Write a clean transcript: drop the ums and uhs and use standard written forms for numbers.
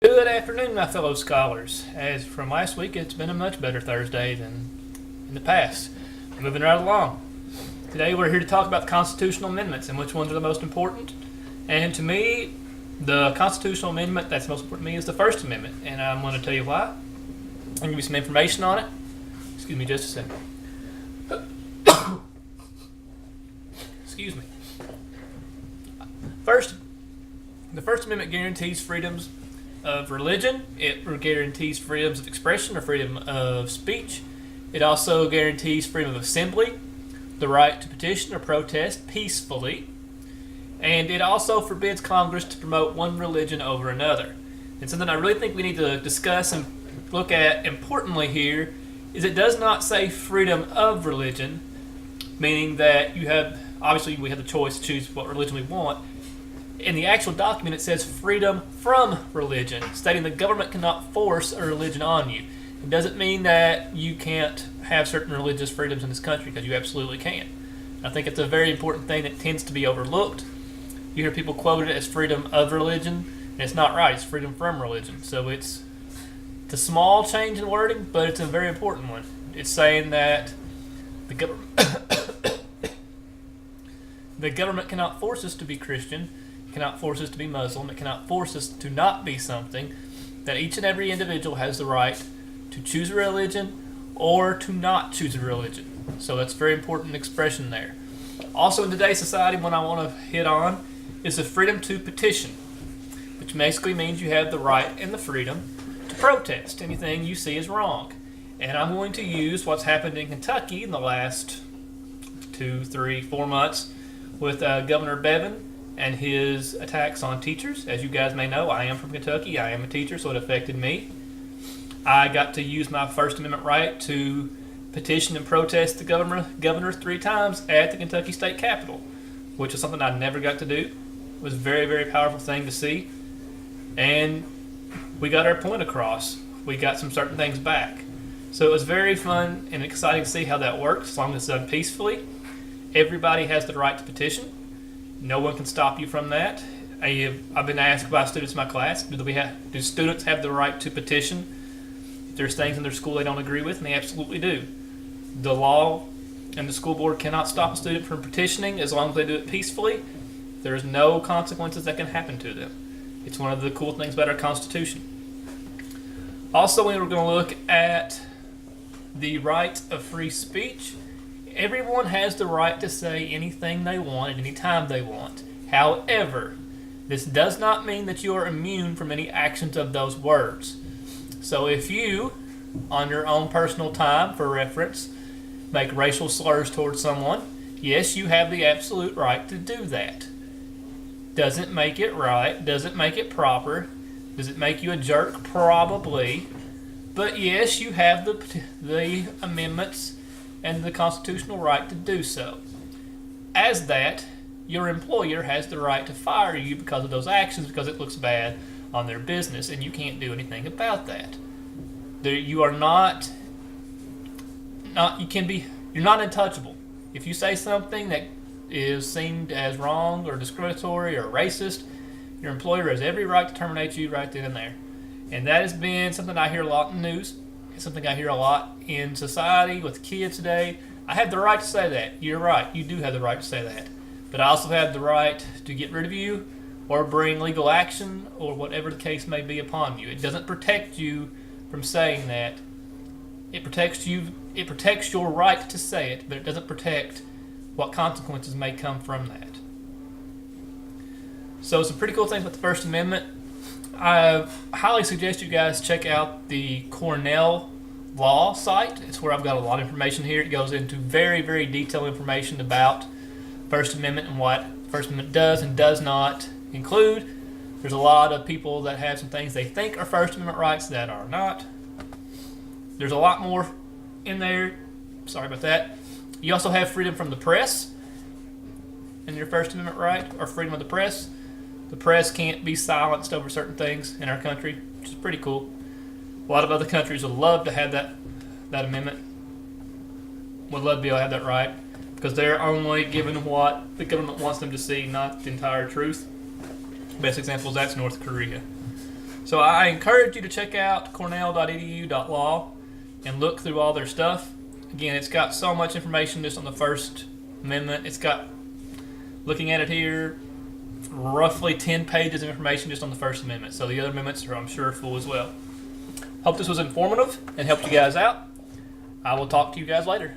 Good afternoon, my fellow scholars. As from last week, it's been a much better Thursday than in the past. Moving right along. Today, we're here to talk about the constitutional amendments and which ones are the most important. And to me, the constitutional amendment that's most important to me is the First Amendment. And I'm going to tell you why. I'll give you some information on it. Excuse me just a second. Excuse me. First, the First Amendment guarantees freedoms of religion. It guarantees freedoms of expression or freedom of speech. It also guarantees freedom of assembly, the right to petition or protest peacefully, and it also forbids Congress to promote one religion over another. And something I really think we need to discuss and look at importantly here is it does not say freedom of religion, meaning that you have, obviously we have the choice to choose what religion we want. In the actual document, it says freedom from religion, stating the government cannot force a religion on you. It doesn't mean that you can't have certain religious freedoms in this country, because you absolutely can. I think it's a very important thing that tends to be overlooked. You hear people quote it as freedom of religion, and it's not right. It's freedom from religion. So it's a small change in wording, but it's a very important one. It's saying that the government cannot force us to be Christian, cannot force us to be Muslim, it cannot force us to not be something, that each and every individual has the right to choose a religion or to not choose a religion. So that's a very important expression there. Also in today's society, what I want to hit on is the freedom to petition, which basically means you have the right and the freedom to protest anything you see is wrong. And I'm going to use what's happened in Kentucky in the last 2, 3, 4 months with Governor Bevin and his attacks on teachers. As you guys may know, I am from Kentucky. I am a teacher, so it affected me. I got to use my First Amendment right to petition and protest the governor 3 times at the Kentucky State Capitol, which is something I never got to do. It was a very, very powerful thing to see. And we got our point across. We got some certain things back. So it was very fun and exciting to see how that works, as long as it's done peacefully. Everybody has the right to petition. No one can stop you from that. I've been asked by students in my class, do students have the right to petition if there's things in their school they don't agree with? And they absolutely do. The law and the school board cannot stop a student from petitioning as long as they do it peacefully. There's no consequences that can happen to them. It's one of the cool things about our Constitution. Also, we were going to look at the right of free speech. Everyone has the right to say anything they want at any time they want. However, this does not mean that you are immune from any actions of those words. So if you, on your own personal time, for reference, make racial slurs towards someone, yes, you have the absolute right to do that. Doesn't make it right, doesn't make it proper. Does it make you a jerk? Probably. But yes, you have the amendments and the constitutional right to do so. As that, your employer has the right to fire you because of those actions, because it looks bad on their business, and you can't do anything about that. You're not untouchable. If you say something that is seen as wrong or discriminatory or racist, your employer has every right to terminate you right then and there. And that has been something I hear a lot in the news. It's something I hear a lot in society with kids today. I have the right to say that. You're right. You do have the right to say that. But I also have the right to get rid of you or bring legal action or whatever the case may be upon you. It doesn't protect you from saying that. It protects you. It protects your right to say it, but it doesn't protect what consequences may come from that. So some pretty cool things about the First Amendment. I highly suggest you guys check out the Cornell Law site. It's where I've got a lot of information here. It goes into very, very detailed information about First Amendment and what First Amendment does and does not include. There's a lot of people that have some things they think are First Amendment rights that are not. There's a lot more in there. Sorry about that. You also have freedom from the press in your First Amendment right, or freedom of the press. The press can't be silenced over certain things in our country, which is pretty cool. A lot of other countries would love to have that amendment. Would love to be able to have that right, because they're only given what the government wants them to see, not the entire truth. Best example is that's North Korea. So I encourage you to check out cornell.edu.law and look through all their stuff. Again, it's got so much information just on the First Amendment. It's got, looking at it here, roughly 10 pages of information just on the First Amendment. So the other amendments are, I'm sure, full as well. Hope this was informative and helped you guys out. I will talk to you guys later.